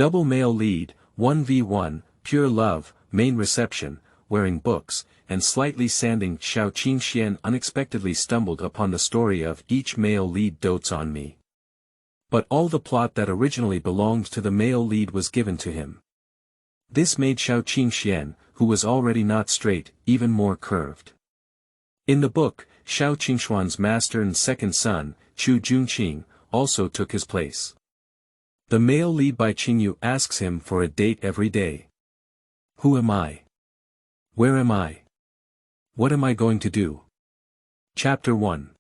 Double male lead, 1v1, pure love, main reception, wearing books, and slightly sanding. Xiao Qingxuan unexpectedly stumbled upon the story of each male lead dotes on me. But all the plot that originally belonged to the male lead was given to him. This made Xiao Qingxuan, who was already not straight, even more curved. In the book, Xiao Qingxuan's master and second son, Chu Junqing, also took his place. The male lead Bai Qingyu asks him for a date every day. Who am I? Where am I? What am I going to do? Chapter 1.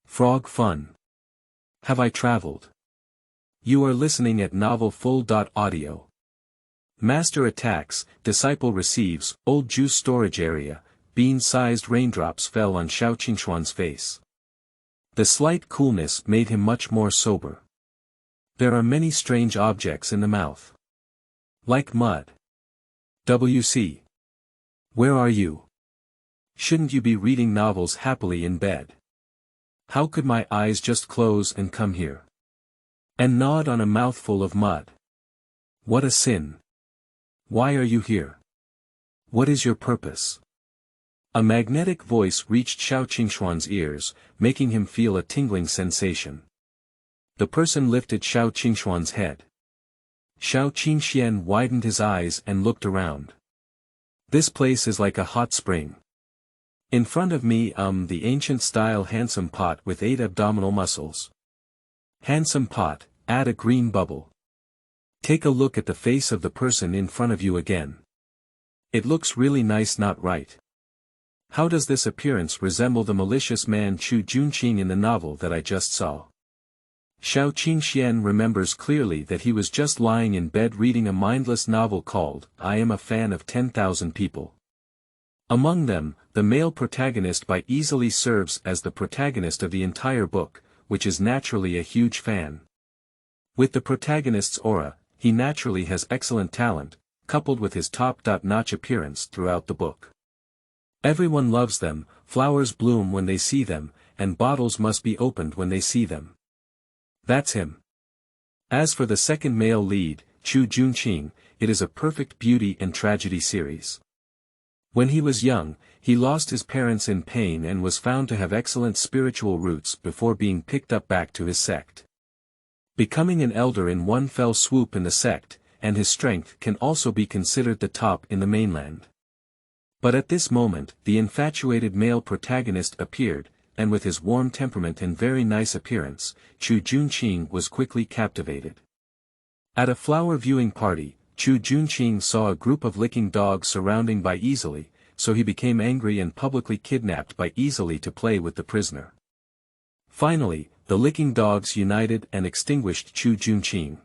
Frog Fun. Have I traveled? You are listening at Novel Full.audio. Master attacks, disciple receives, old juice storage area. Bean-sized raindrops fell on Xiao Qingxuan's face. The slight coolness made him much more sober. There are many strange objects in the mouth. Like mud. WC. Where are you? Shouldn't you be reading novels happily in bed? How could my eyes just close and come here? And nod on a mouthful of mud. What a sin. Why are you here? What is your purpose? A magnetic voice reached Xiao Qingxuan's ears, making him feel a tingling sensation. The person lifted Xiao Qingxuan's head. Xiao Qingxuan widened his eyes and looked around. This place is like a hot spring. In front of me the ancient-style handsome pot with 8 abdominal muscles. Handsome pot, add a green bubble. Take a look at the face of the person in front of you again. It looks really nice, not right? How does this appearance resemble the malicious man Chu Junqing in the novel that I just saw? Xiao Qingxuan remembers clearly that he was just lying in bed reading a mindless novel called I Am a Fan of 10,000 People. Among them, the male protagonist Bai easily serves as the protagonist of the entire book, which is naturally a huge fan. With the protagonist's aura, he naturally has excellent talent, coupled with his top-notch appearance throughout the book. Everyone loves them, flowers bloom when they see them, and bottles must be opened when they see them. That's him. As for the second male lead, Chu Junqing, it is a perfect beauty and tragedy series. When he was young, he lost his parents in pain and was found to have excellent spiritual roots before being picked up back to his sect. Becoming an elder in one fell swoop in the sect, and his strength can also be considered the top in the mainland. But at this moment, the infatuated male protagonist appeared, and with his warm temperament and very nice appearance, Chu Junqing was quickly captivated. At a flower viewing party, Chu Junqing saw a group of licking dogs surrounding Bai easily, so he became angry and publicly kidnapped Bai easily to play with the prisoner. Finally, the licking dogs united and extinguished Chu Junqing.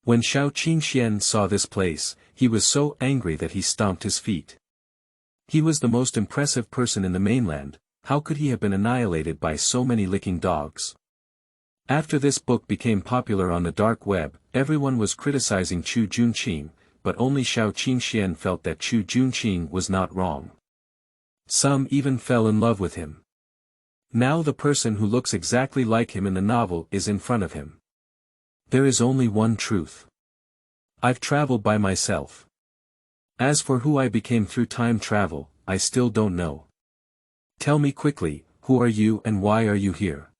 When Xiao Qingxuan saw this place, he was so angry that he stomped his feet. He was the most impressive person in the mainland, how could he have been annihilated by so many licking dogs? After this book became popular on the dark web, everyone was criticizing Chu Junqing, but only Xiao Qingxuan felt that Chu Junqing was not wrong. Some even fell in love with him. Now the person who looks exactly like him in the novel is in front of him. There is only one truth. I've traveled by myself. As for who I became through time travel, I still don't know. Tell me quickly, who are you and why are you here?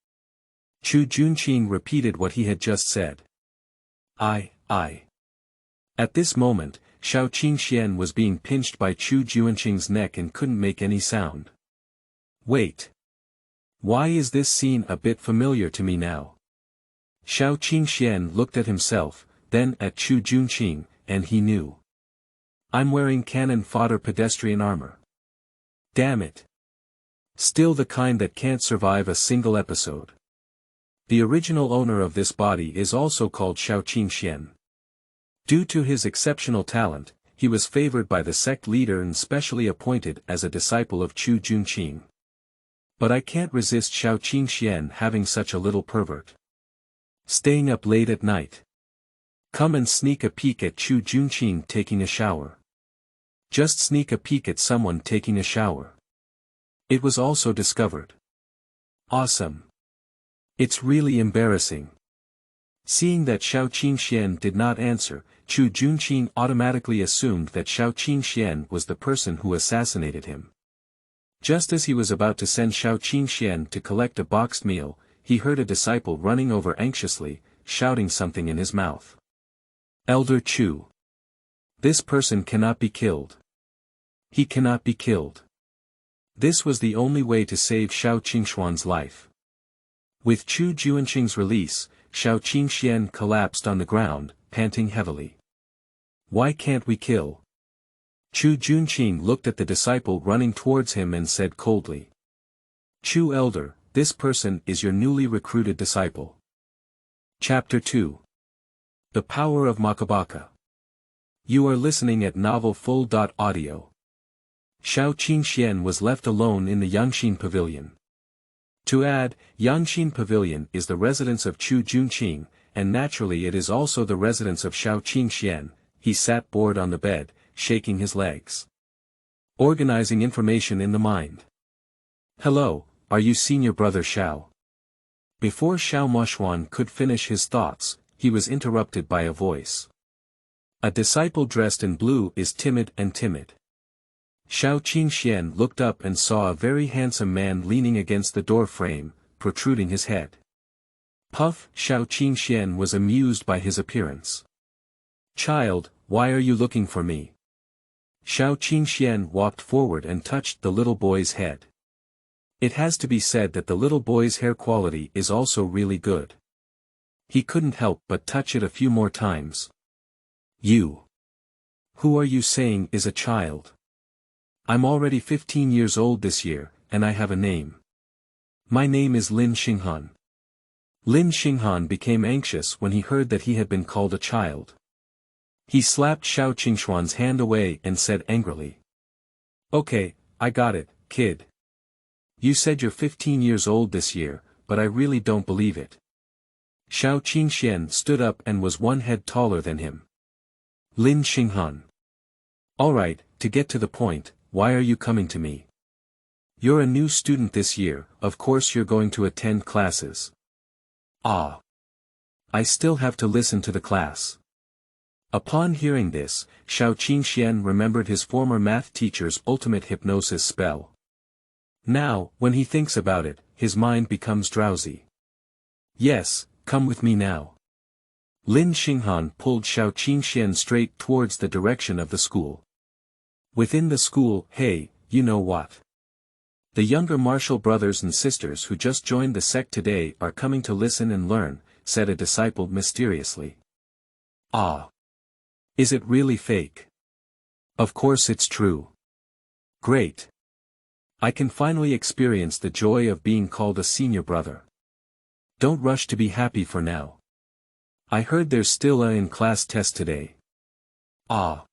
Chu Junqing repeated what he had just said. I. At this moment, Xiao Qingxuan was being pinched by Chu Junqing's neck and couldn't make any sound. Wait. Why is this scene a bit familiar to me now? Xiao Qingxuan looked at himself, then at Chu Junqing, and he knew. I'm wearing cannon fodder pedestrian armor. Damn it. Still the kind that can't survive a single episode. The original owner of this body is also called Xiao Qingxuan. Due to his exceptional talent, he was favored by the sect leader and specially appointed as a disciple of Chu Junqing. But I can't resist Xiao Qingxuan having such a little pervert. Staying up late at night. Come and sneak a peek at Chu Junqing taking a shower. Just sneak a peek at someone taking a shower. It was also discovered. Awesome. It's really embarrassing. Seeing that Xiao Qingxuan did not answer, Chu Junqing automatically assumed that Xiao Qingxuan was the person who assassinated him. Just as he was about to send Xiao Qingxuan to collect a boxed meal, he heard a disciple running over anxiously, shouting something in his mouth. Elder Chu. This person cannot be killed. He cannot be killed. This was the only way to save Xiao Qingxuan's life. With Chu Junqing's release, Xiao Qingxuan collapsed on the ground, panting heavily. Why can't we kill? Chu Junqing looked at the disciple running towards him and said coldly. Chu Elder, this person is your newly recruited disciple. Chapter 2. The Power of Makabaka. You are listening at Novel Full.audio. Xiao Qingxuan was left alone in the Yangxin Pavilion. To add, Yangxin Pavilion is the residence of Chu Junqing, and naturally it is also the residence of Xiao Qingxuan. He sat bored on the bed, shaking his legs. Organizing information in the mind. Hello, are you senior brother Xiao? Before Xiao Qingxuan could finish his thoughts, he was interrupted by a voice. A disciple dressed in blue is timid and timid. Xiao Qingxuan looked up and saw a very handsome man leaning against the door frame, protruding his head. Puff! Xiao Qingxuan was amused by his appearance. Child, why are you looking for me? Xiao Qingxuan walked forward and touched the little boy's head. It has to be said that the little boy's hair quality is also really good. He couldn't help but touch it a few more times. You. Who are you saying is a child? I'm already 15 years old this year, and I have a name. My name is Lin Xinghan. Lin Xinghan became anxious when he heard that he had been called a child. He slapped Xiao Qingxuan's hand away and said angrily. Okay, I got it, kid. You said you're 15 years old this year, but I really don't believe it. Xiao Qingxuan stood up and was one head taller than him. Lin Xinghan. Alright, to get to the point, why are you coming to me? You're a new student this year, of course you're going to attend classes. Ah. I still have to listen to the class. Upon hearing this, Xiao Qingxuan remembered his former math teacher's ultimate hypnosis spell. Now, when he thinks about it, his mind becomes drowsy. Yes, come with me now. Lin Xinghan pulled Xiao Qingxuan straight towards the direction of the school. Within the school, hey, you know what? The younger martial brothers and sisters who just joined the sect today are coming to listen and learn, said a disciple mysteriously. Ah. Is it really fake? Of course it's true. Great. I can finally experience the joy of being called a senior brother. Don't rush to be happy for now. I heard there's still a in-class test today. Ah.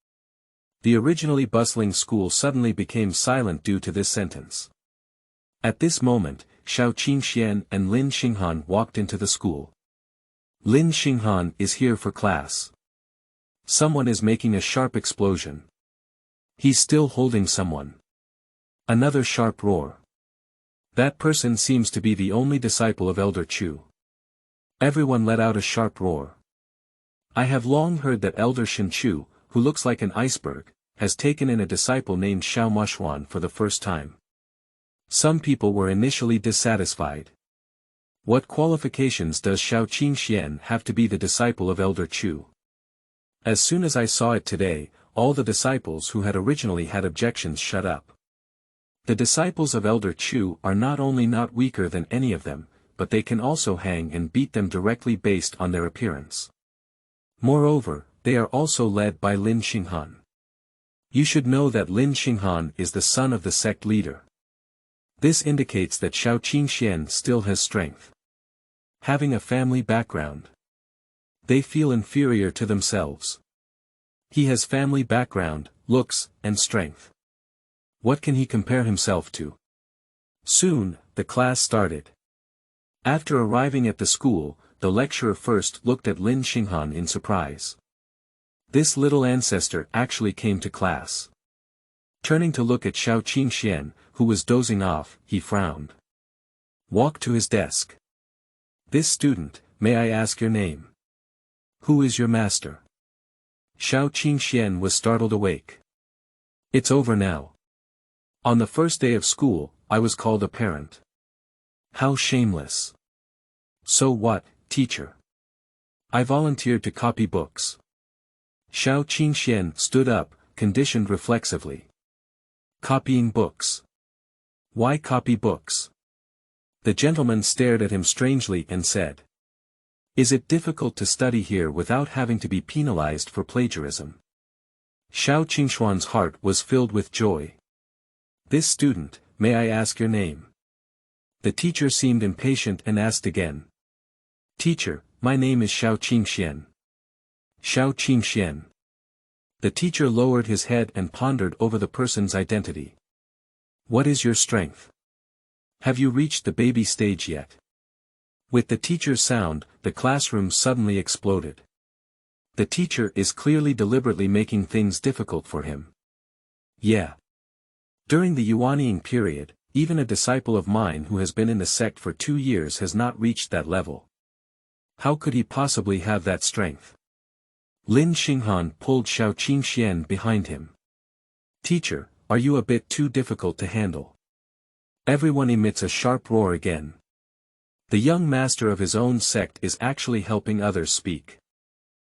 The originally bustling school suddenly became silent due to this sentence. At this moment, Xiao Qingxuan and Lin Xinghan walked into the school. Lin Xinghan is here for class. Someone is making a sharp explosion. He's still holding someone. Another sharp roar. That person seems to be the only disciple of Elder Chu. Everyone let out a sharp roar. I have long heard that Elder Shinchu, who looks like an iceberg, has taken in a disciple named Xiao Qingxuan for the first time. Some people were initially dissatisfied. What qualifications does Xiao Qingxuan have to be the disciple of Elder Chu? As soon as I saw it today, all the disciples who had originally had objections shut up. The disciples of Elder Chu are not only not weaker than any of them, but they can also hang and beat them directly based on their appearance. Moreover, they are also led by Lin Xinghan. You should know that Lin Xinghan is the son of the sect leader. This indicates that Xiao Qingxuan still has strength. Having a family background. They feel inferior to themselves. He has family background, looks, and strength. What can he compare himself to? Soon, the class started. After arriving at the school, the lecturer first looked at Lin Xinghan in surprise. This little ancestor actually came to class. Turning to look at Xiao Qingxuan, who was dozing off, he frowned. Walked to his desk. This student, may I ask your name? Who is your master? Xiao Qingxuan was startled awake. It's over now. On the first day of school, I was called a parent. How shameless. So what, teacher? I volunteered to copy books. Xiao Qingxuan stood up, conditioned reflexively. Copying books. Why copy books? The gentleman stared at him strangely and said. Is it difficult to study here without having to be penalized for plagiarism? Xiao Qingxuan's heart was filled with joy. This student, may I ask your name? The teacher seemed impatient and asked again. Teacher, my name is Xiao Qingxuan. Xiao Qingxuan. The teacher lowered his head and pondered over the person's identity. What is your strength? Have you reached the baby stage yet? With the teacher's sound, the classroom suddenly exploded. The teacher is clearly deliberately making things difficult for him. Yeah. During the Yuanying period, even a disciple of mine who has been in the sect for 2 years has not reached that level. How could he possibly have that strength? Lin Xinghan pulled Xiao Qingxuan behind him. Teacher, are you a bit too difficult to handle? Everyone emits a sharp roar again. The young master of his own sect is actually helping others speak.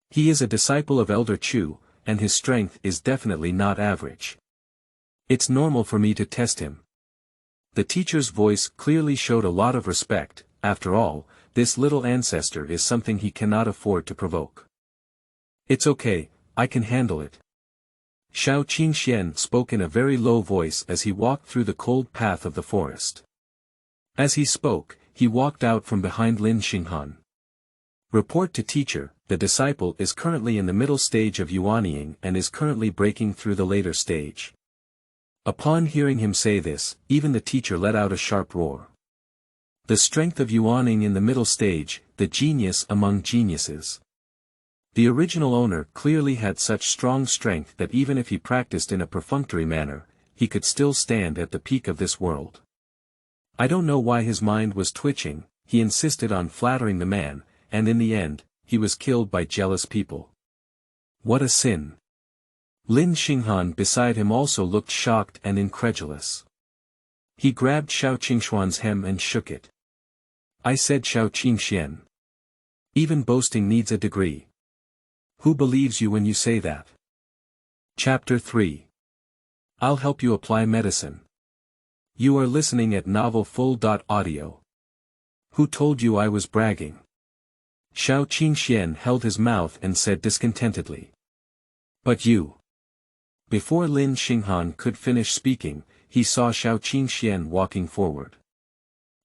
He is a disciple of Elder Chu, and his strength is definitely not average. It's normal for me to test him. The teacher's voice clearly showed a lot of respect. After all, this little ancestor is something he cannot afford to provoke. It's okay, I can handle it. Xiao Qingxuan spoke in a very low voice as he walked through the cold path of the forest. As he spoke, he walked out from behind Lin Xinghan. Report to teacher, the disciple is currently in the middle stage of Yuanying and is currently breaking through the later stage. Upon hearing him say this, even the teacher let out a sharp roar. The strength of Yuanying in the middle stage, the genius among geniuses. The original owner clearly had such strong strength that even if he practiced in a perfunctory manner, he could still stand at the peak of this world. I don't know why his mind was twitching, he insisted on flattering the man, and in the end, he was killed by jealous people. What a sin! Lin Xinghan beside him also looked shocked and incredulous. He grabbed Xiao Qingxuan's hem and shook it. I said Xiao Qingxuan. Even boasting needs a degree. Who believes you when you say that? Chapter 3. I'll help you apply medicine. You are listening at novelfull.audio. Who told you I was bragging? Xiao Qingxuan held his mouth and said discontentedly. But you. Before Lin Xinghan could finish speaking, he saw Xiao Qingxuan walking forward.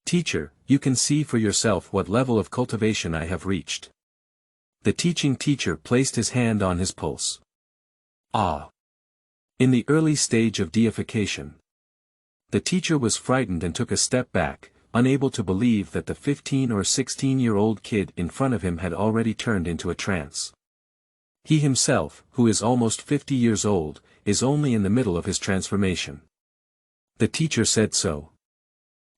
Teacher, you can see for yourself what level of cultivation I have reached. The teaching teacher placed his hand on his pulse. Ah! In the early stage of deification. The teacher was frightened and took a step back, unable to believe that the 15 or 16-year-old kid in front of him had already turned into a trance. He himself, who is almost 50 years old, is only in the middle of his transformation. The teacher said so.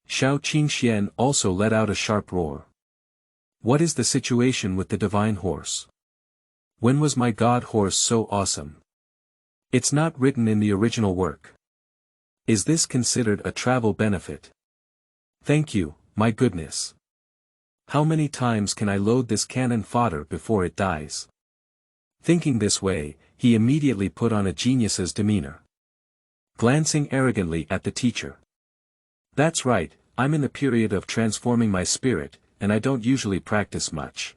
Xiao Qingxuan also let out a sharp roar. What is the situation with the divine horse? When was my god horse so awesome? It's not written in the original work. Is this considered a travel benefit? Thank you, my goodness. How many times can I load this cannon fodder before it dies? Thinking this way, he immediately put on a genius's demeanor. Glancing arrogantly at the teacher. That's right, I'm in the period of transforming my spirit, and I don't usually practice much.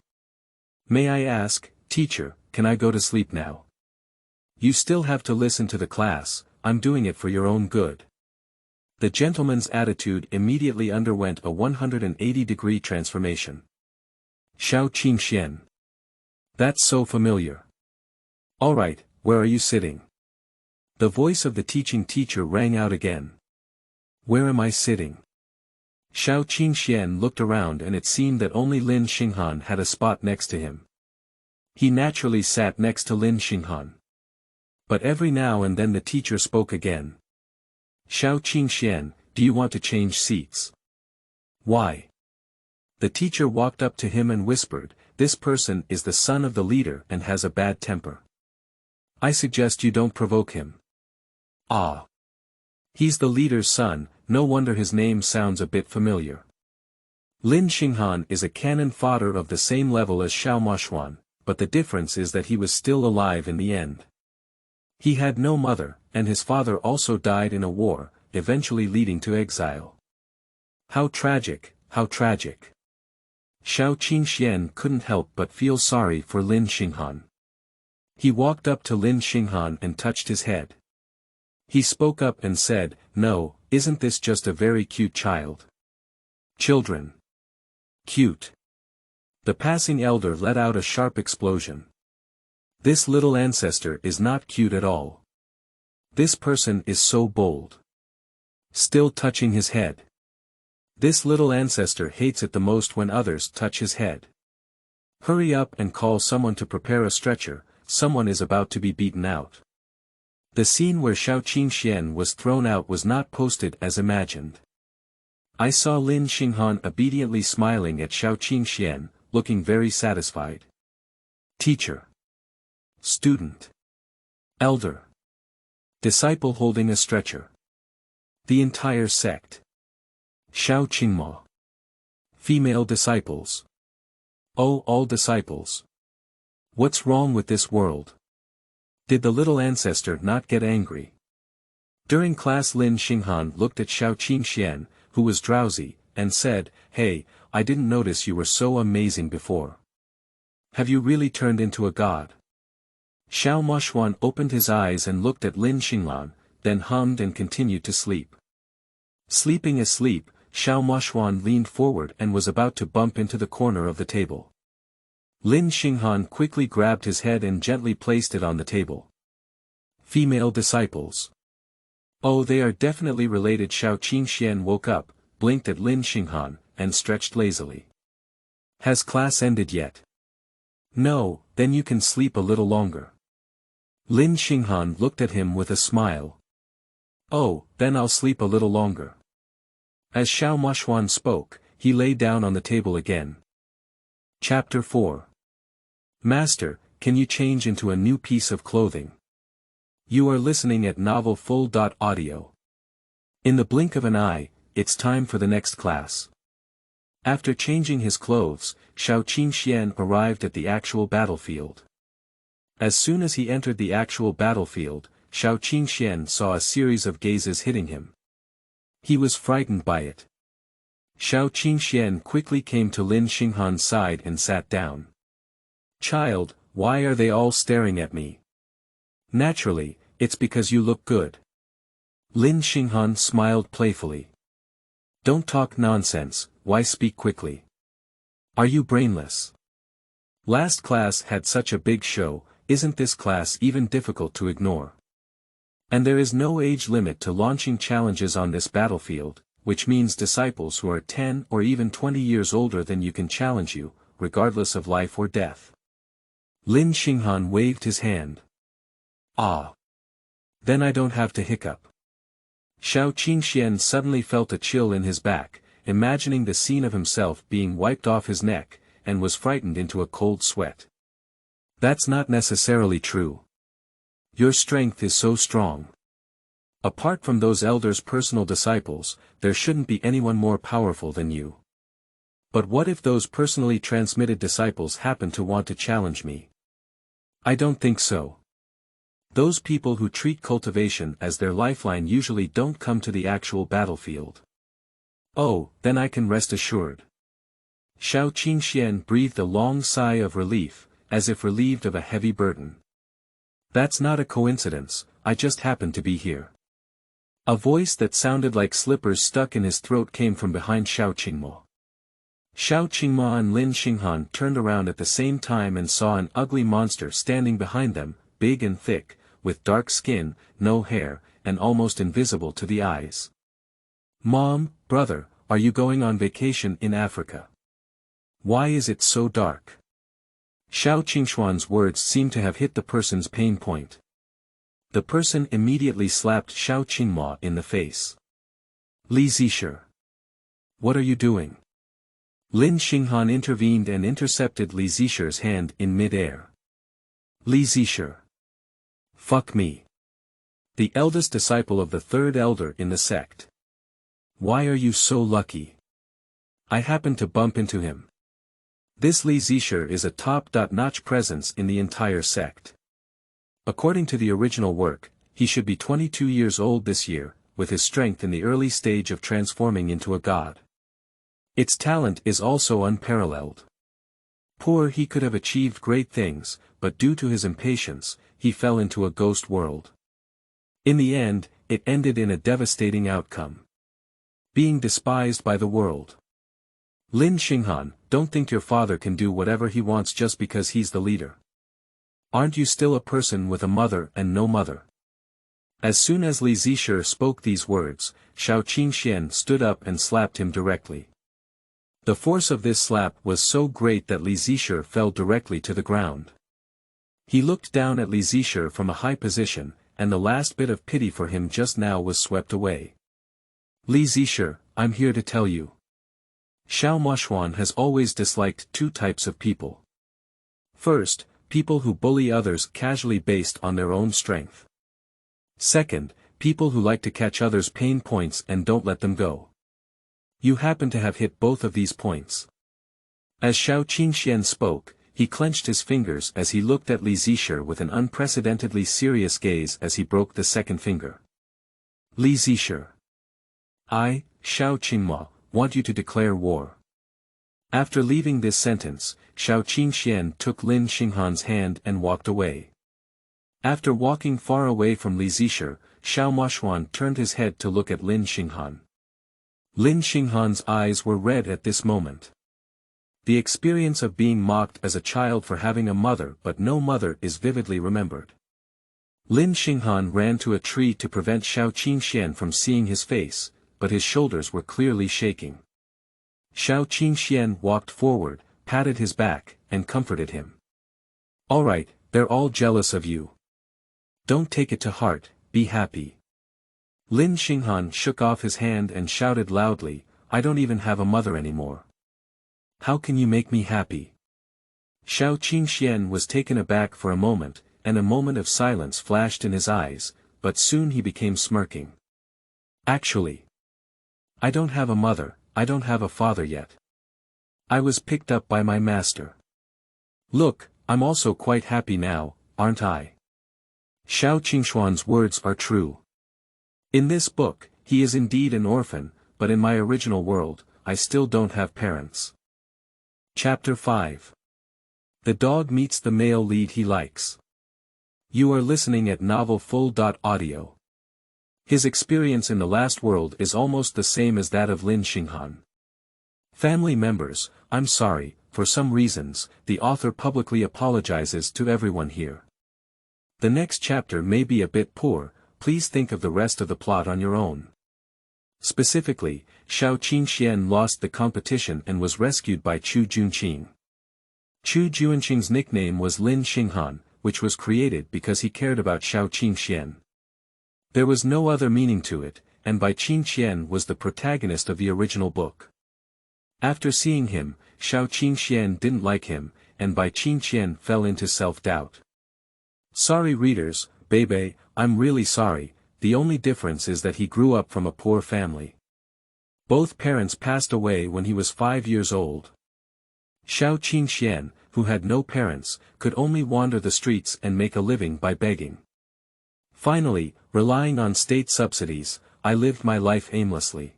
May I ask, teacher, can I go to sleep now? You still have to listen to the class, I'm doing it for your own good. The gentleman's attitude immediately underwent a 180-degree transformation. Xiao Qingxuan. That's so familiar. All right, where are you sitting? The voice of the teaching teacher rang out again. Where am I sitting? Xiao Qingxuan looked around and it seemed that only Lin Xinghan had a spot next to him. He naturally sat next to Lin Xinghan. But every now and then the teacher spoke again. Xiao Qingxuan, do you want to change seats? Why? The teacher walked up to him and whispered, this person is the son of the leader and has a bad temper. I suggest you don't provoke him. Ah. He's the leader's son, no wonder his name sounds a bit familiar. Lin Xinghan is a cannon fodder of the same level as Xiao Qingxuan, but the difference is that he was still alive in the end. He had no mother, and his father also died in a war, eventually leading to exile. How tragic, how tragic. Xiao Qingxuan couldn't help but feel sorry for Lin Xinghan. He walked up to Lin Xinghan and touched his head. He spoke up and said, "No, isn't this just a very cute child?" Children. Cute. The passing elder let out a sharp explosion. This little ancestor is not cute at all. This person is so bold. Still touching his head. This little ancestor hates it the most when others touch his head. Hurry up and call someone to prepare a stretcher, someone is about to be beaten out. The scene where Xiao Qingxuan was thrown out was not posted as imagined. I saw Lin Xinghan obediently smiling at Xiao Qingxuan, looking very satisfied. Teacher. Student. Elder. Disciple holding a stretcher. The entire sect. Xiao Qingmo. Female disciples. Oh, all disciples. What's wrong with this world? Did the little ancestor not get angry? During class Lin Xinghan looked at Xiao Qingxuan, who was drowsy, and said, "Hey, I didn't notice you were so amazing before. Have you really turned into a god?" Xiao Qingxuan opened his eyes and looked at Lin Xinghan, then hummed and continued to sleep. Sleeping asleep, Xiao Qingxuan leaned forward and was about to bump into the corner of the table. Lin Xinghan quickly grabbed his head and gently placed it on the table. Female disciples. Oh, they are definitely related. Xiao Qingxuan woke up, blinked at Lin Xinghan, and stretched lazily. Has class ended yet? No, then you can sleep a little longer. Lin Xinghan looked at him with a smile. Oh, then I'll sleep a little longer. As Xiao Qingxuan spoke, he lay down on the table again. Chapter 4. Master, can you change into a new piece of clothing? You are listening at Novel Full.audio. In the blink of an eye, it's time for the next class. After changing his clothes, Xiao Qingxuan arrived at the actual battlefield. As soon as he entered the actual battlefield, Xiao Qingxuan saw a series of gazes hitting him. He was frightened by it. Xiao Qingxuan quickly came to Lin Xinghan's side and sat down. Child, why are they all staring at me? Naturally, it's because you look good. Lin Xinghan smiled playfully. Don't talk nonsense, why speak quickly? Are you brainless? Last class had such a big show, isn't this class even difficult to ignore? And there is no age limit to launching challenges on this battlefield, which means disciples who are 10 or even 20 years older than you can challenge you, regardless of life or death. Lin Xinghan waved his hand. Ah. Then I don't have to hiccup. Xiao Qingxuan suddenly felt a chill in his back, imagining the scene of himself being wiped off his neck, and was frightened into a cold sweat. That's not necessarily true. Your strength is so strong. Apart from those elders' personal disciples, there shouldn't be anyone more powerful than you. But what if those personally transmitted disciples happen to want to challenge me? I don't think so. Those people who treat cultivation as their lifeline usually don't come to the actual battlefield. Oh, then I can rest assured. Xiao Qingxuan breathed a long sigh of relief, as if relieved of a heavy burden. That's not a coincidence, I just happened to be here. A voice that sounded like slippers stuck in his throat came from behind Xiao Qingmo. Xiao Qingmo and Lin Xinghan turned around at the same time and saw an ugly monster standing behind them, big and thick, with dark skin, no hair, and almost invisible to the eyes. Mom, brother, are you going on vacation in Africa? Why is it so dark? Xiao Qingxuan's words seemed to have hit the person's pain point. The person immediately slapped Xiao Qingmo in the face. Li Zisher. What are you doing? Lin Xinghan intervened and intercepted Li Zishi's hand in mid-air. Li Zishi. Fuck me. The eldest disciple of the third elder in the sect. Why are you so lucky? I happened to bump into him. This Li Zishi is a top-notch presence in the entire sect. According to the original work, he should be 22 years old this year, with his strength in the early stage of transforming into a god. Its talent is also unparalleled. Poor he could have achieved great things, but due to his impatience, he fell into a ghost world. In the end, it ended in a devastating outcome. Being despised by the world. Lin Xinghan, don't think your father can do whatever he wants just because he's the leader. Aren't you still a person with a mother and no mother? As soon as Li Zishi spoke these words, Xiao Qingxuan stood up and slapped him directly. The force of this slap was so great that Li Zishi fell directly to the ground. He looked down at Li Zishi from a high position, and the last bit of pity for him just now was swept away. Li Zishi, I'm here to tell you. Xiao Qingxuan has always disliked two types of people. First, people who bully others casually based on their own strength. Second, people who like to catch others' pain points and don't let them go. You happen to have hit both of these points. As Xiao Qingxuan spoke, he clenched his fingers as he looked at Li Zishi with an unprecedentedly serious gaze as he broke the second finger. Li Zishi. I, Xiao Qingma, want you to declare war. After leaving this sentence, Xiao Qingxuan took Lin Xinghan's hand and walked away. After walking far away from Li Zishi, Xiao Qingxuan turned his head to look at Lin Xinghan. Lin Xinghan's eyes were red at this moment. The experience of being mocked as a child for having a mother but no mother is vividly remembered. Lin Xinghan ran to a tree to prevent Xiao Qingxuan from seeing his face, but his shoulders were clearly shaking. Xiao Qingxuan walked forward, patted his back, and comforted him. All right, they're all jealous of you. Don't take it to heart, be happy. Lin Xinghan shook off his hand and shouted loudly, I don't even have a mother anymore. How can you make me happy? Xiao Qingxuan was taken aback for a moment, and a moment of silence flashed in his eyes, but soon he became smirking. Actually, I don't have a mother, I don't have a father yet. I was picked up by my master. Look, I'm also quite happy now, aren't I? Xiao Qingxuan's words are true. In this book, he is indeed an orphan, but in my original world, I still don't have parents. Chapter 5. The dog meets the male lead he likes. You are listening at novelfull.audio. His experience in the last world is almost the same as that of Lin Xinghan. Family members, I'm sorry, for some reasons, the author publicly apologizes to everyone here. The next chapter may be a bit poor, please think of the rest of the plot on your own. Specifically, Xiao Qingxuan lost the competition and was rescued by Chu Junqing. Chu Junqing's nickname was Lin Xinghan, which was created because he cared about Xiao Qingxuan. There was no other meaning to it, and Bai Qingyu was the protagonist of the original book. After seeing him, Xiao Qingxuan didn't like him, and Bai Qingyu fell into self-doubt. Sorry readers, Bebe, I'm really sorry, the only difference is that he grew up from a poor family. Both parents passed away when he was 5 years old. Xiao Qingxuan, who had no parents, could only wander the streets and make a living by begging. Finally, relying on state subsidies, I lived my life aimlessly.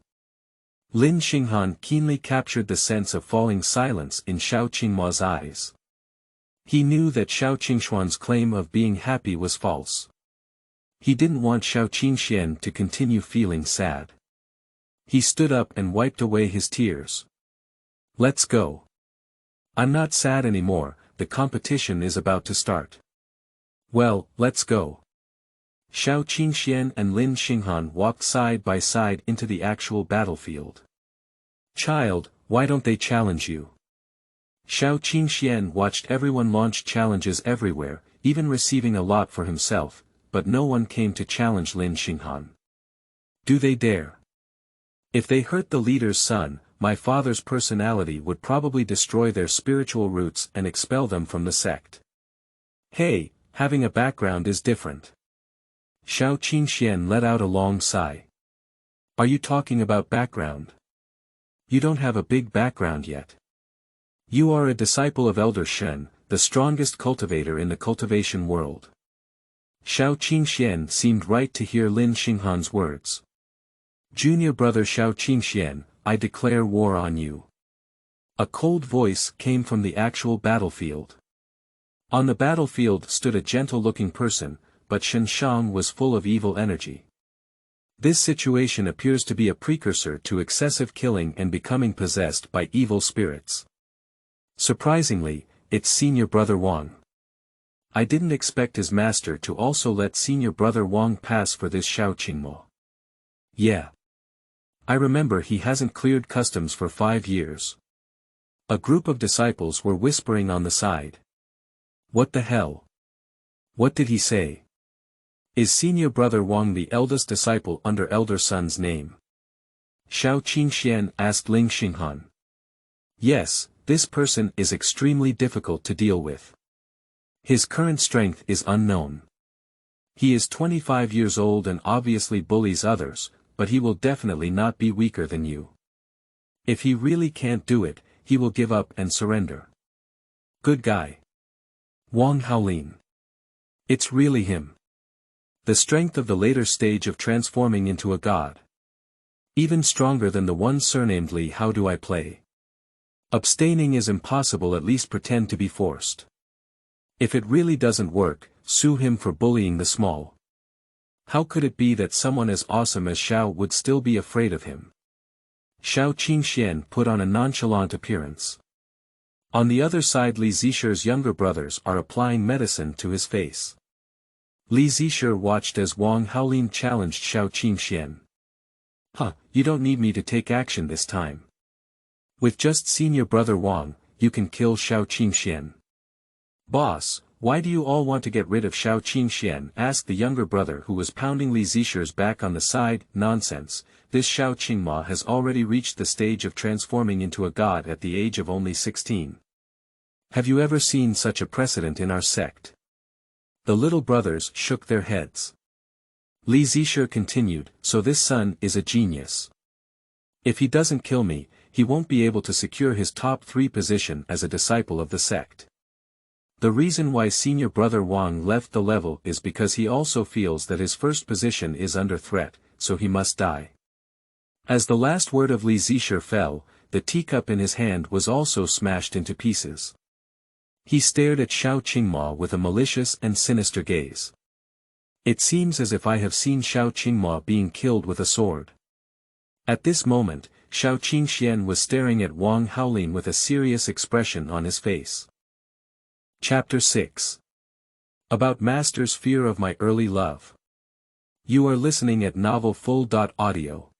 Lin Xinghan keenly captured the sense of falling silence in Xiao Qingma's eyes. He knew that Xiao Qingxuan's claim of being happy was false. He didn't want Xiao Qingxuan to continue feeling sad. He stood up and wiped away his tears. Let's go. I'm not sad anymore, the competition is about to start. Well, let's go. Xiao Qingxuan and Lin Xinghan walked side by side into the actual battlefield. Child, why don't they challenge you? Xiao Qingxuan watched everyone launch challenges everywhere, even receiving a lot for himself, but no one came to challenge Lin Xinghan. Do they dare? If they hurt the leader's son, my father's personality would probably destroy their spiritual roots and expel them from the sect. Hey, having a background is different. Xiao Qingxuan let out a long sigh. Are you talking about background? You don't have a big background yet. You are a disciple of Elder Shen, the strongest cultivator in the cultivation world. Xiao Qingxuan seemed right to hear Lin Xinghan's words. Junior brother Xiao Qingxuan, I declare war on you. A cold voice came from the actual battlefield. On the battlefield stood a gentle-looking person, but Shen Shang was full of evil energy. This situation appears to be a precursor to excessive killing and becoming possessed by evil spirits. Surprisingly, it's senior brother Wang. I didn't expect his master to also let senior brother Wang pass for this Xiao Qingmo. Yeah. I remember he hasn't cleared customs for 5 years. A group of disciples were whispering on the side. What the hell? What did he say? Is senior brother Wang the eldest disciple under elder son's name? Xiao Qingxuan asked Ling Xinghan. Yes, this person is extremely difficult to deal with. His current strength is unknown. He is 25 years old and obviously bullies others, but he will definitely not be weaker than you. If he really can't do it, he will give up and surrender. Good guy. Wang Haolin. It's really him. The strength of the later stage of transforming into a god. Even stronger than the one surnamed Li. How do I play? Abstaining is impossible, at least pretend to be forced. If it really doesn't work, sue him for bullying the small. How could it be that someone as awesome as Xiao would still be afraid of him? Xiao Qingxuan put on a nonchalant appearance. On the other side, Li Zisher's younger brothers are applying medicine to his face. Li Zisher watched as Wang Haolin challenged Xiao Qingxuan. You don't need me to take action this time. With just senior brother Wang, you can kill Xiao Qingxuan. Boss, why do you all want to get rid of Xiao Qingxuan? Asked the younger brother who was pounding Li Zisher's back on the side. Nonsense, this Xiao Qingma has already reached the stage of transforming into a god at the age of only 16. Have you ever seen such a precedent in our sect? The little brothers shook their heads. Li Zisher continued, so this son is a genius. If he doesn't kill me, he won't be able to secure his top 3 position as a disciple of the sect. The reason why senior brother Wang left the level is because he also feels that his first position is under threat, so he must die. As the last word of Li Zisher fell, the teacup in his hand was also smashed into pieces. He stared at Xiao Qingma with a malicious and sinister gaze. It seems as if I have seen Xiao Qingma being killed with a sword. At this moment, Xiao Qingxuan was staring at Wang Haolin with a serious expression on his face. Chapter 6. About Master's fear of my early love. You are listening at Novel Full.audio.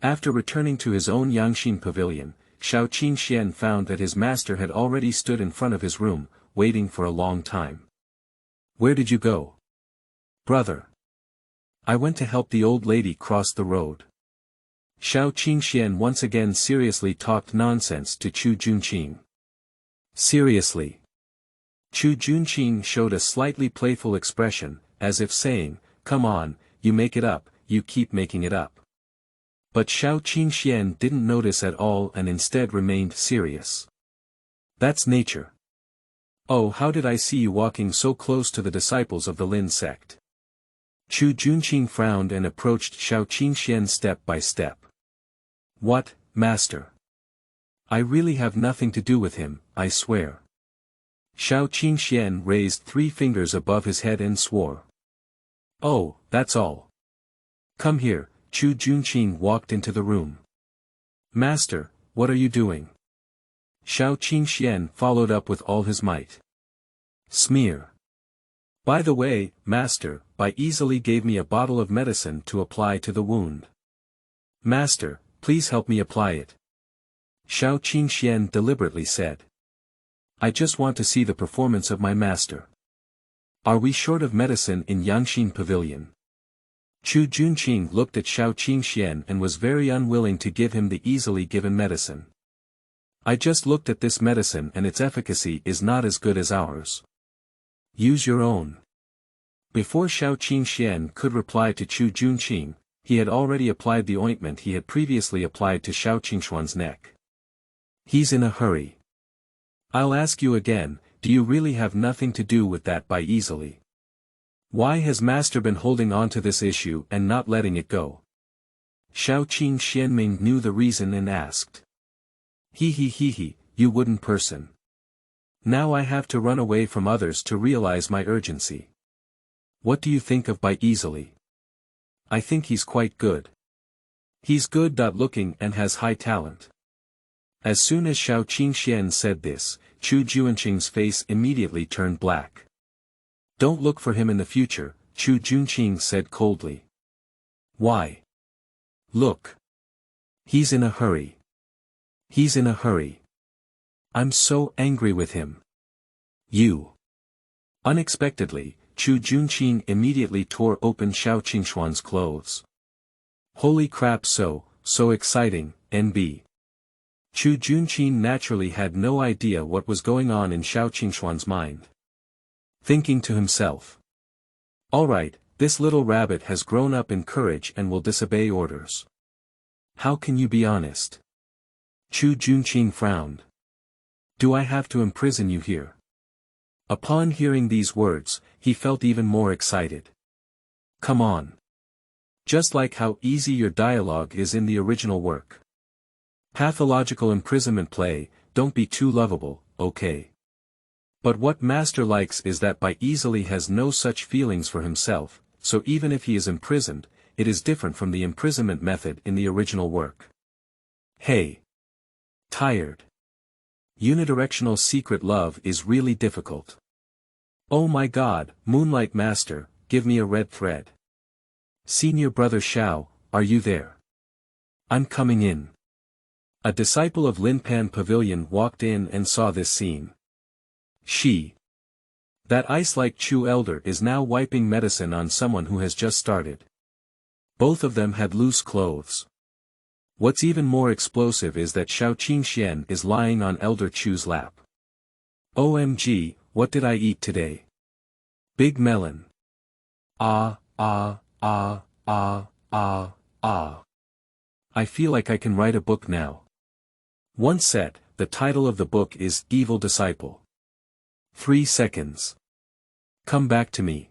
After returning to his own Yangxin pavilion, Xiao Qingxuan found that his master had already stood in front of his room, waiting for a long time. Where did you go? Brother. I went to help the old lady cross the road. Xiao Qingxuan once again seriously talked nonsense to Chu Junqing. Seriously. Chu Junqing showed a slightly playful expression, as if saying, come on, you make it up, you keep making it up. But Xiao Qingxuan didn't notice at all and instead remained serious. That's nature. Oh, how did I see you walking so close to the disciples of the Lin sect? Chu Junqing frowned and approached Xiao Qingxuan step by step. What, master? I really have nothing to do with him, I swear. Xiao Qingxuan raised 3 fingers above his head and swore. Oh, that's all. Come here. Chu Junqing walked into the room. Master, what are you doing? Xiao Qingxuan followed up with all his might. Smear. By the way, master, Bai easily gave me a bottle of medicine to apply to the wound. Master, please help me apply it. Xiao Qingxuan deliberately said. I just want to see the performance of my master. Are we short of medicine in Yangxin Pavilion? Chu Junqing looked at Xiao Qingxuan and was very unwilling to give him the easily given medicine. I just looked at this medicine and its efficacy is not as good as ours. Use your own. Before Xiao Qingxuan could reply to Chu Junqing, he had already applied the ointment he had previously applied to Xiao Qingxuan's neck. He's in a hurry. I'll ask you again, do you really have nothing to do with that Bai easily? Why has Master been holding on to this issue and not letting it go? Xiao Qingxuan knew the reason and asked. He, you wooden person. Now I have to run away from others to realize my urgency. What do you think of Bai easily? I think he's quite good. He's good looking and has high talent. As soon as Xiao Qingxuan said this, Chu Junqing's face immediately turned black. Don't look for him in the future, Chu Junqing said coldly. Why? Look. He's in a hurry. He's in a hurry. I'm so angry with him. You. Unexpectedly, Chu Junqing immediately tore open Xiao Qingxuan's clothes. Holy crap, so exciting, NB. Chu Junqing naturally had no idea what was going on in Xiao Qingxuan's mind. Thinking to himself. Alright, this little rabbit has grown up in courage and will disobey orders. How can you be honest? Chu Junqing frowned. Do I have to imprison you here? Upon hearing these words, he felt even more excited. Come on. Just like how easy your dialogue is in the original work. Pathological imprisonment play, don't be too lovable, okay? But what Master likes is that Bai easily has no such feelings for himself, so even if he is imprisoned, it is different from the imprisonment method in the original work. Hey. Tired. Unidirectional secret love is really difficult. Oh my god, Moonlight Master, give me a red thread. Senior Brother Xiao, are you there? I'm coming in. A disciple of Linpan Pavilion walked in and saw this scene. That ice-like Chu elder is now wiping medicine on someone who has just started. Both of them had loose clothes. What's even more explosive is that Xiao Qingxuan is lying on Elder Chu's lap. OMG, what did I eat today? Big melon. I feel like I can write a book now. One set, the title of the book is Evil Disciple. 3 seconds. Come back to me.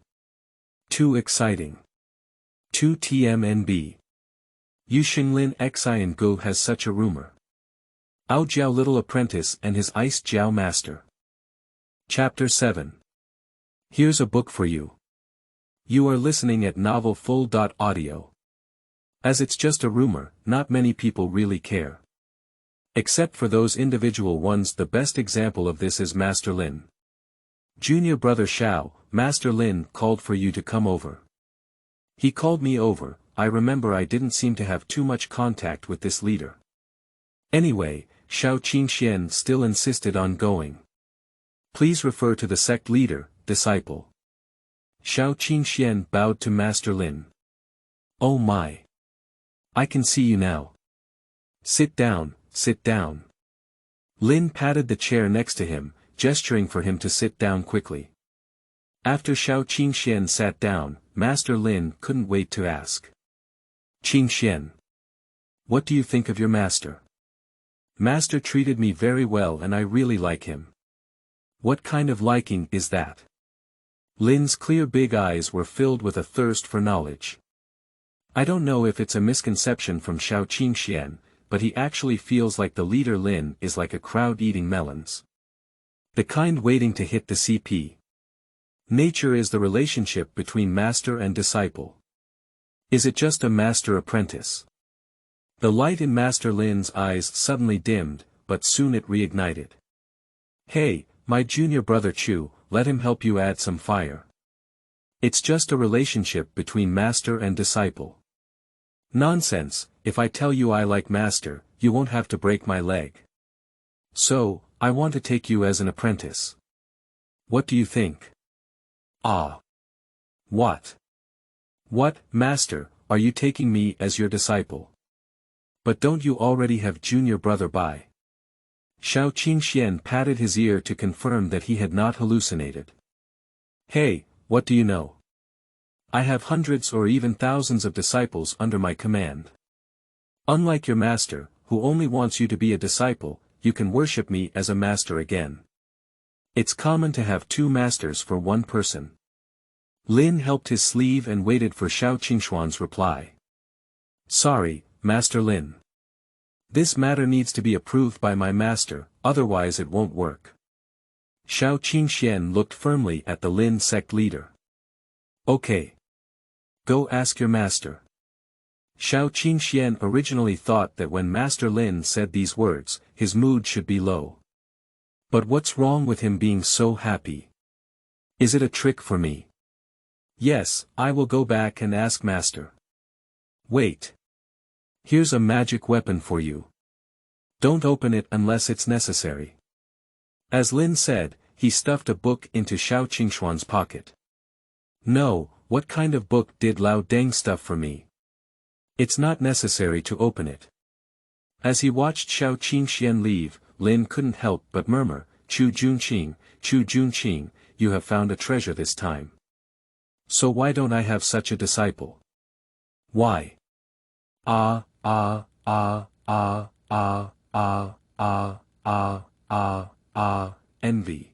Too exciting. 2 TMNB. Yu Xinglin Xi and Go has such a rumor. Ao Jiao Little Apprentice and his Ice Jiao Master. Chapter 7. Here's a book for you. You are listening at novelfull.audio. As it's just a rumor, not many people really care. Except for those individual ones. The best example of this is Master Lin. Junior Brother Xiao, Master Lin called for you to come over. He called me over. I remember I didn't seem to have too much contact with this leader. Anyway, Xiao Qingxuan still insisted on going. Please refer to the sect leader, disciple. Xiao Qingxuan bowed to Master Lin. Oh my. I can see you now. Sit down, sit down. Lin patted the chair next to him, gesturing for him to sit down quickly. After Xiao Qingxuan sat down, Master Lin couldn't wait to ask. Qingxuan. What do you think of your master? Master treated me very well and I really like him. What kind of liking is that? Lin's clear big eyes were filled with a thirst for knowledge. I don't know if it's a misconception from Xiao Qingxuan, but he actually feels like the leader Lin is like a crowd eating melons. The kind waiting to hit the CP. Nature is the relationship between master and disciple. Is it just a master-apprentice? The light in Master Lin's eyes suddenly dimmed, but soon it reignited. Hey, my junior brother Chu, let him help you add some fire. It's just a relationship between master and disciple. Nonsense, if I tell you I like master, you won't have to break my leg. So, I want to take you as an apprentice. What do you think? Ah. What? What, master, are you taking me as your disciple? But don't you already have junior brother Bai? Xiao Qingxuan patted his ear to confirm that he had not hallucinated. Hey, what do you know? I have hundreds or even thousands of disciples under my command. Unlike your master, who only wants you to be a disciple, you can worship me as a master again. It's common to have two masters for one person. Lin helped his sleeve and waited for Xiao Qingxuan's reply. Sorry, Master Lin. This matter needs to be approved by my master, otherwise it won't work. Xiao Qingxuan looked firmly at the Lin sect leader. Okay. Go ask your master. Xiao Qingxuan originally thought that when Master Lin said these words, his mood should be low. But what's wrong with him being so happy? Is it a trick for me? Yes, I will go back and ask Master. Wait. Here's a magic weapon for you. Don't open it unless it's necessary. As Lin said, he stuffed a book into Xiao Qingxuan's pocket. No, what kind of book did Lao Deng stuff for me? It's not necessary to open it. As he watched Xiao Qingxuan leave, Lin couldn't help but murmur, Chu Junqing, you have found a treasure this time. So why don't I have such a disciple? Why? Envy.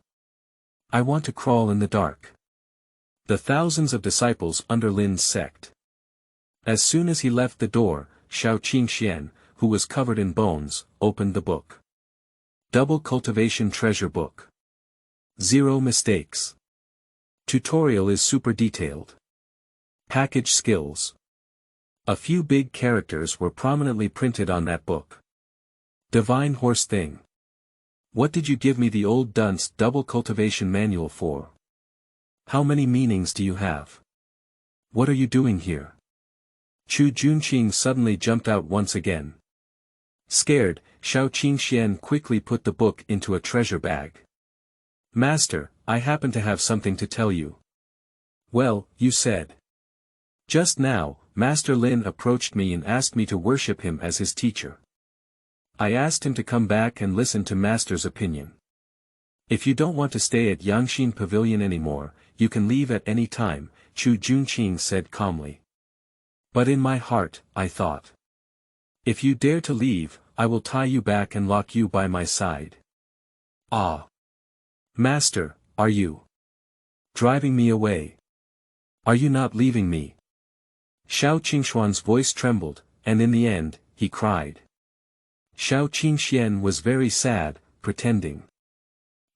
I want to crawl in the dark. The thousands of disciples under Lin's sect. As soon as he left the door, Xiao Qingxuan, who was covered in bones, opened the book. Double Cultivation Treasure Book. 0 mistakes. Tutorial is super detailed. Package skills. A few big characters were prominently printed on that book. Divine horse thing. What did you give me the old dunce double cultivation manual for? How many meanings do you have? What are you doing here? Chu Junqing suddenly jumped out once again. Scared, Xiao Qingxuan quickly put the book into a treasure bag. Master, I happen to have something to tell you. Well, you said. Just now, Master Lin approached me and asked me to worship him as his teacher. I asked him to come back and listen to Master's opinion. If you don't want to stay at Yangxin Pavilion anymore, you can leave at any time, Chu Junqing said calmly. But in my heart, I thought. If you dare to leave, I will tie you back and lock you by my side. Ah! Master, are you driving me away? Are you not leaving me? Xiao Qingxuan's voice trembled, and in the end, he cried. Xiao Qingxuan was very sad, pretending.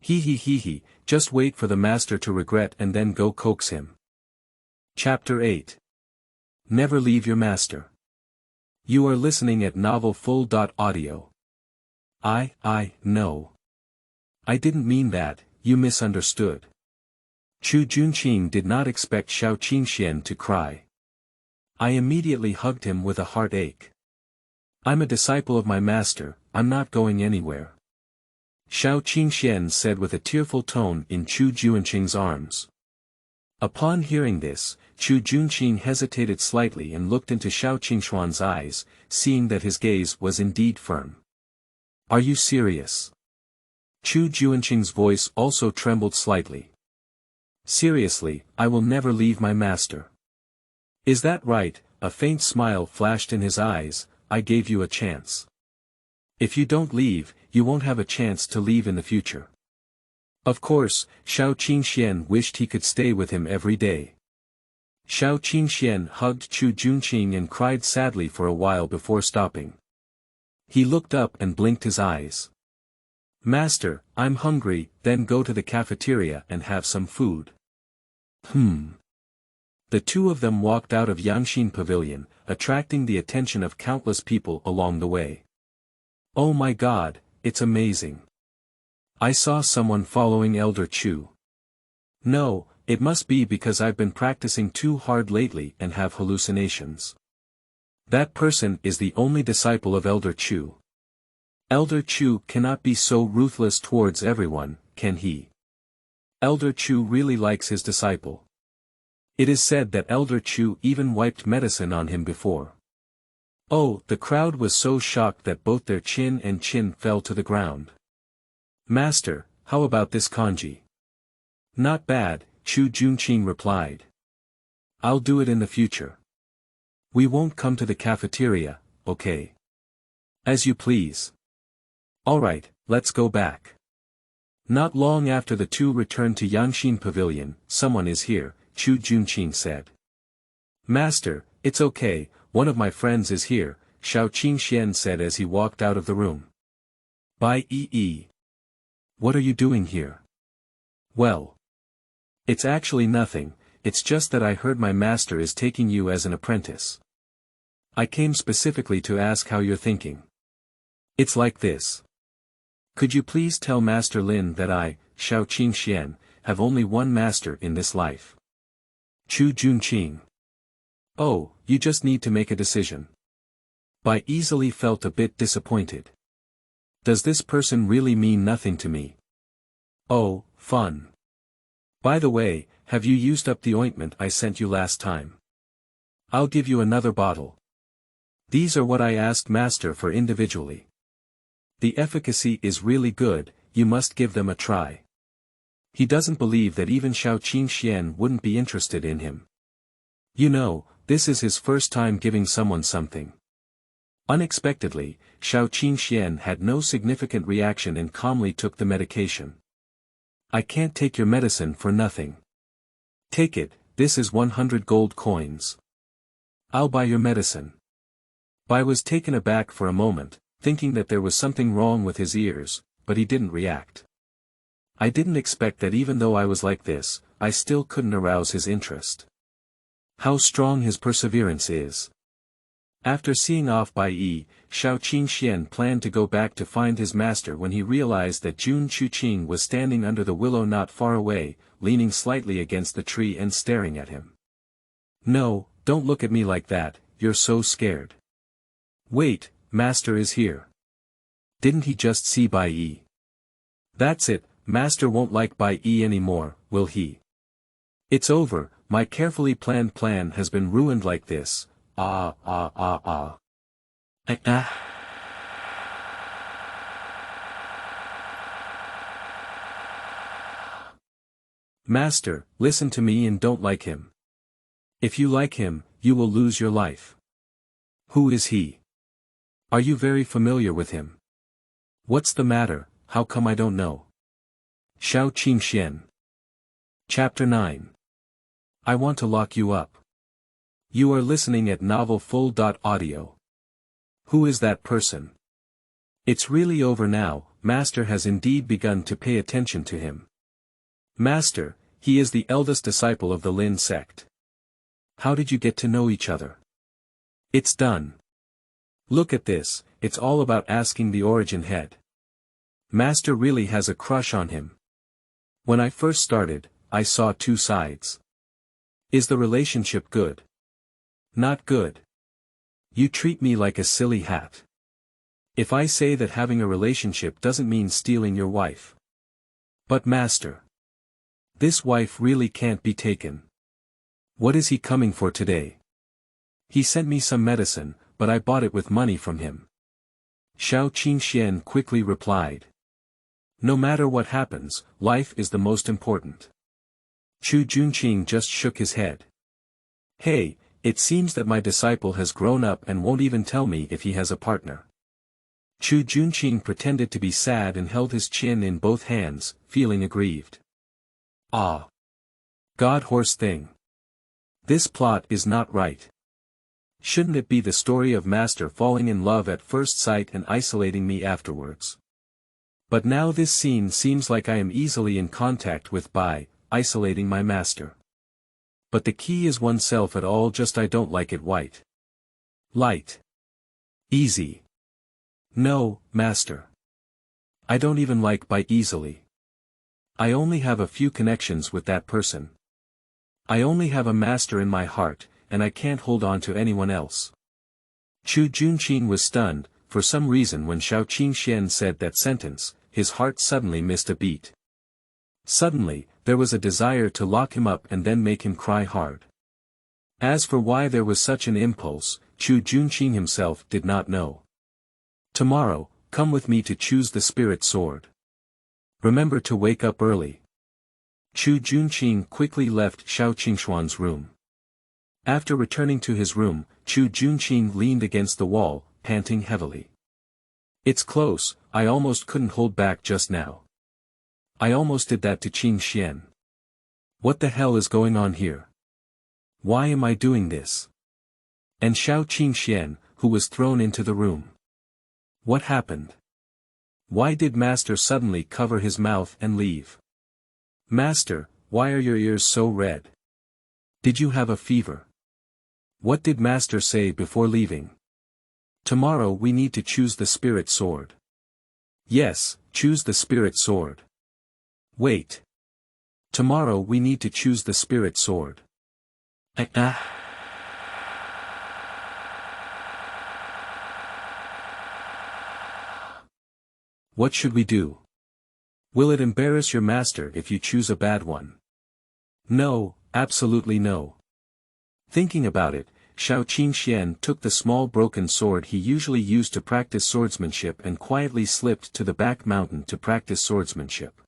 He, just wait for the master to regret and then go coax him. Chapter 8. Never leave your master. You are listening at novelfull.audio. No. I didn't mean that, you misunderstood. Chu Junqing did not expect Xiao Qingxuan to cry. I immediately hugged him with a heartache. I'm a disciple of my master, I'm not going anywhere. Xiao Qingxuan said with a tearful tone in Chu Junqing's arms. Upon hearing this, Chu Junqing hesitated slightly and looked into Xiao Qingxuan's eyes, seeing that his gaze was indeed firm. Are you serious? Chu Junqing's voice also trembled slightly. Seriously, I will never leave my master. Is that right? A faint smile flashed in his eyes. I gave you a chance. If you don't leave, you won't have a chance to leave in the future. Of course, Xiao Qingxuan wished he could stay with him every day. Xiao Qingxuan hugged Chu Junqing and cried sadly for a while before stopping. He looked up and blinked his eyes. Master, I'm hungry, then go to the cafeteria and have some food. The two of them walked out of Yangxin Pavilion, attracting the attention of countless people along the way. Oh my God, it's amazing. I saw someone following Elder Chu. No, it must be because I've been practicing too hard lately and have hallucinations. That person is the only disciple of Elder Chu. Elder Chu cannot be so ruthless towards everyone, can he? Elder Chu really likes his disciple. It is said that Elder Chu even wiped medicine on him before. Oh, the crowd was so shocked that both their chin and chin fell to the ground. Master, how about this kanji? Not bad, Chu Junqing replied. I'll do it in the future. We won't come to the cafeteria, okay? As you please. Alright, let's go back. Not long after the two returned to Yanshin Pavilion, someone is here, Chu Junqing said. Master, it's okay, one of my friends is here, Xiao Qingxuan said as he walked out of the room. Bai Qingyu. What are you doing here? Well. It's actually nothing, it's just that I heard my master is taking you as an apprentice. I came specifically to ask how you're thinking. It's like this. Could you please tell Master Lin that I, Xiao Qingxuan, have only one master in this life? Chu Junqing. Oh, you just need to make a decision. Bai easily felt a bit disappointed. Does this person really mean nothing to me? Oh, fun. By the way, have you used up the ointment I sent you last time? I'll give you another bottle. These are what I asked Master for individually. The efficacy is really good, you must give them a try. He doesn't believe that even Xiao Qingxuan wouldn't be interested in him. You know, this is his first time giving someone something. Unexpectedly, Xiao Qingxuan had no significant reaction and calmly took the medication. I can't take your medicine for nothing. Take it, this is 100 gold coins. I'll buy your medicine. Bai was taken aback for a moment, thinking that there was something wrong with his ears, but he didn't react. I didn't expect that even though I was like this, I still couldn't arouse his interest. How strong his perseverance is. After seeing off Bai Yi, Xiao Qingxuan planned to go back to find his master when he realized that Jun Chuqing was standing under the willow not far away, leaning slightly against the tree and staring at him. No, don't look at me like that, you're so scared. Wait, Master is here. Didn't he just see Bai Yi? That's it, Master won't like Bai Yi anymore, will he? It's over, my carefully planned plan has been ruined like this. Master, listen to me and don't like him. If you like him, you will lose your life. Who is he? Are you very familiar with him? What's the matter, how come I don't know? Xiao Qingxuan. Chapter 9. I want to lock you up. You are listening at novelfull.audio. Who is that person? It's really over now, Master has indeed begun to pay attention to him. Master, he is the eldest disciple of the Lin sect. How did you get to know each other? It's done. Look at this, it's all about asking the origin head. Master really has a crush on him. When I first started, I saw two sides. Is the relationship good? Not good. You treat me like a silly hat. If I say that having a relationship doesn't mean stealing your wife. But Master. This wife really can't be taken. What is he coming for today? He sent me some medicine, but I bought it with money from him. Xiao Qingxuan quickly replied. No matter what happens, life is the most important. Chu Junqing just shook his head. Hey, it seems that my disciple has grown up and won't even tell me if he has a partner. Chu Junqing pretended to be sad and held his chin in both hands, feeling aggrieved. Ah. God horse thing. This plot is not right. Shouldn't it be the story of Master falling in love at first sight and isolating me afterwards? But now this scene seems like I am easily in contact with Bai, isolating my master. But the key is oneself at all, just I don't like it white. Light. Easy. No, Master. I don't even like Bai easily. I only have a few connections with that person. I only have a master in my heart, and I can't hold on to anyone else. Chu Junqing was stunned, for some reason when Xiao Qingxuan said that sentence, his heart suddenly missed a beat. Suddenly, there was a desire to lock him up and then make him cry hard. As for why there was such an impulse, Chu Junqing himself did not know. Tomorrow, come with me to choose the spirit sword. Remember to wake up early. Chu Junqing quickly left Xiao Qingxuan's room. After returning to his room, Chu Junqing leaned against the wall, panting heavily. It's close, I almost couldn't hold back just now. I almost did that to Qingxian. What the hell is going on here? Why am I doing this? And Xiao Qingxian, who was thrown into the room. What happened? Why did Master suddenly cover his mouth and leave? Master, why are your ears so red? Did you have a fever? What did Master say before leaving? Tomorrow we need to choose the spirit sword. Yes, choose the spirit sword. Wait. Tomorrow we need to choose the spirit sword. What should we do? Will it embarrass your master if you choose a bad one? No, absolutely no. Thinking about it, Xiao Qingxian took the small broken sword he usually used to practice swordsmanship and quietly slipped to the back mountain to practice swordsmanship.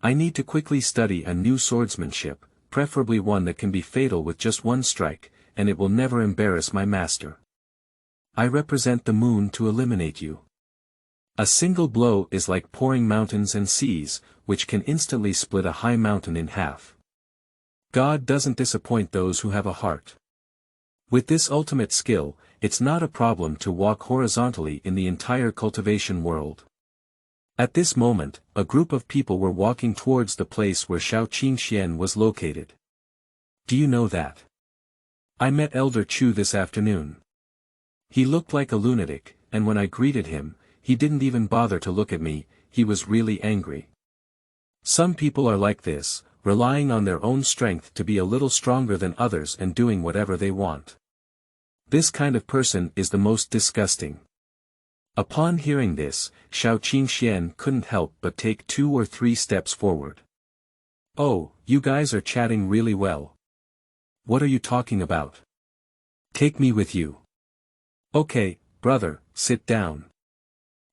I need to quickly study a new swordsmanship, preferably one that can be fatal with just one strike, and it will never embarrass my master. I represent the moon to eliminate you. A single blow is like pouring mountains and seas, which can instantly split a high mountain in half. God doesn't disappoint those who have a heart. With this ultimate skill, it's not a problem to walk horizontally in the entire cultivation world. At this moment, a group of people were walking towards the place where Xiao Qingxian was located. Do you know that? I met Elder Chu this afternoon. He looked like a lunatic, and when I greeted him, he didn't even bother to look at me, he was really angry. Some people are like this, relying on their own strength to be a little stronger than others and doing whatever they want. This kind of person is the most disgusting. Upon hearing this, Xiao Qingxian couldn't help but take 2 or 3 steps forward. Oh, you guys are chatting really well. What are you talking about? Take me with you. Okay, brother, sit down.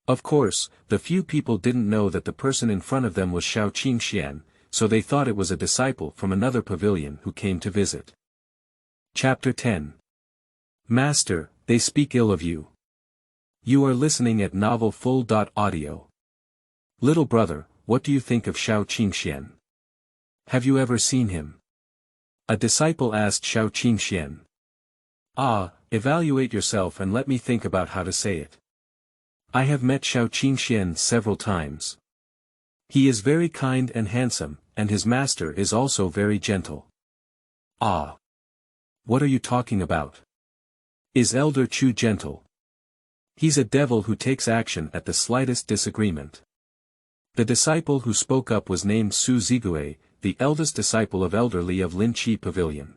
Of course, the few people didn't know that the person in front of them was Xiao Qingxian, so they thought it was a disciple from another pavilion who came to visit. Chapter 10. Master, they speak ill of you. You are listening at novelfull.audio. Little brother, what do you think of Xiao Qingxian? Have you ever seen him? A disciple asked Xiao Qingxian. Evaluate yourself and let me think about how to say it. I have met Xiao Qingxian several times. He is very kind and handsome, and his master is also very gentle. What are you talking about? Is Elder Chu gentle? He's a devil who takes action at the slightest disagreement. The disciple who spoke up was named Su Zigui, the eldest disciple of Elder Li of Lin Qi Pavilion.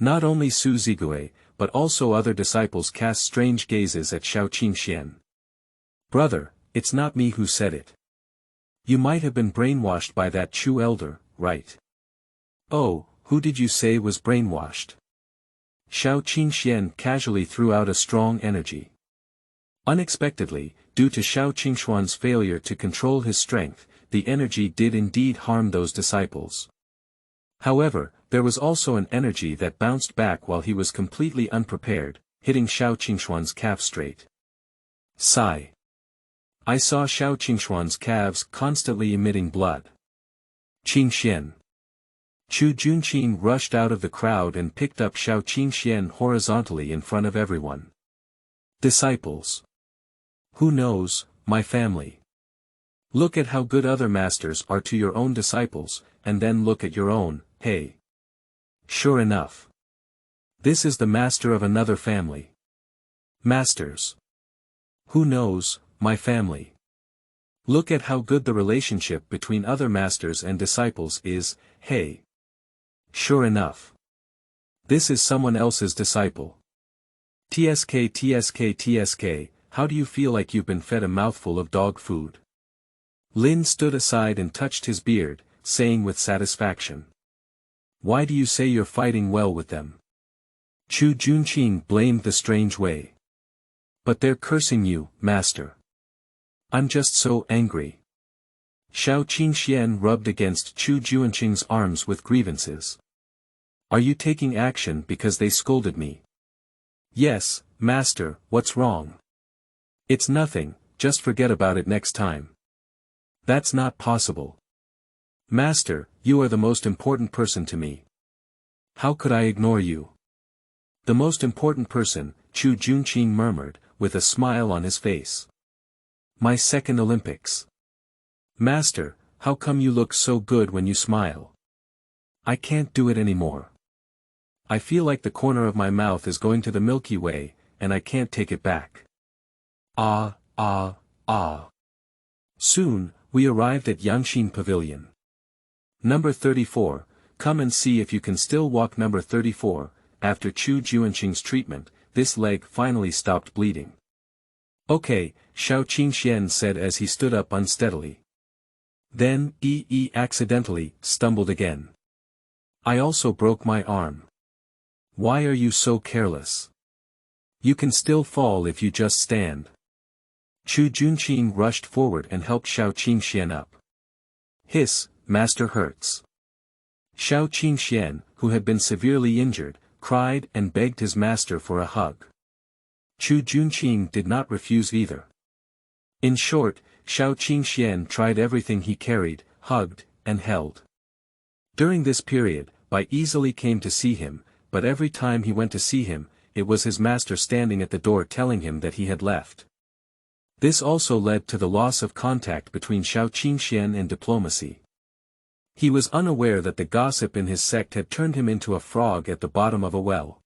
Not only Su Zigui, but also other disciples cast strange gazes at Xiao Qingxian. Brother, it's not me who said it. You might have been brainwashed by that Chu elder, right? Oh, who did you say was brainwashed? Xiao Qingxian casually threw out a strong energy. Unexpectedly, due to Xiao Qingxuan's failure to control his strength, the energy did indeed harm those disciples. However, there was also an energy that bounced back while he was completely unprepared, hitting Xiao Qingxuan's calf straight. Sigh. I saw Xiao Qingxuan's calves constantly emitting blood. Qingxian. Chu Junqing rushed out of the crowd and picked up Xiao Qingxian horizontally in front of everyone. Disciples. Who knows, my family. Look at how good other masters are to your own disciples, and then look at your own, hey. Sure enough. This is the master of another family. Masters. Who knows, my family. Look at how good the relationship between other masters and disciples is, hey. Sure enough. This is someone else's disciple. TSK, how do you feel like you've been fed a mouthful of dog food? Lin stood aside and touched his beard, saying with satisfaction. Why do you say you're fighting well with them? Chu Junqing blamed the strange way. But they're cursing you, master. I'm just so angry. Xiao Qingxuan rubbed against Chu Junqing's arms with grievances. Are you taking action because they scolded me? Yes, master, what's wrong? It's nothing, just forget about it next time. That's not possible. Master, you are the most important person to me. How could I ignore you? The most important person, Chu Junqing murmured, with a smile on his face. My second Olympics. Master, how come you look so good when you smile? I can't do it anymore. I feel like the corner of my mouth is going to the Milky Way, and I can't take it back. Ah. Soon, we arrived at Yangxin Pavilion. Number 34, come and see if you can still walk. Number 34, after Chu Junqing's treatment, this leg finally stopped bleeding. Okay, Xiao Qingxuan said as he stood up unsteadily. Then, accidentally, stumbled again. I also broke my arm. Why are you so careless? You can still fall if you just stand. Chu Junqing rushed forward and helped Xiao Qingxuan up. Hiss, master hurts. Xiao Qingxuan, who had been severely injured, cried and begged his master for a hug. Chu Junqing did not refuse either. In short, Xiao Qingxuan tried everything he carried, hugged, and held. During this period, Bai easily came to see him, but every time he went to see him, it was his master standing at the door telling him that he had left. This also led to the loss of contact between Xiao Qingxuan and diplomacy. He was unaware that the gossip in his sect had turned him into a frog at the bottom of a well.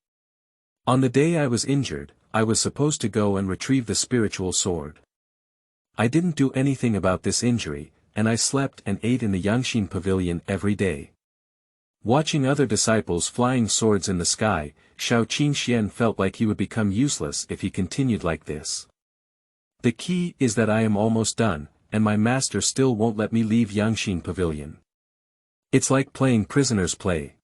On the day I was injured, I was supposed to go and retrieve the spiritual sword. I didn't do anything about this injury, and I slept and ate in the Yangxin Pavilion every day. Watching other disciples flying swords in the sky, Xiao Qingxuan felt like he would become useless if he continued like this. The key is that I am almost done, and my master still won't let me leave Yangxin Pavilion. It's like playing prisoner's play.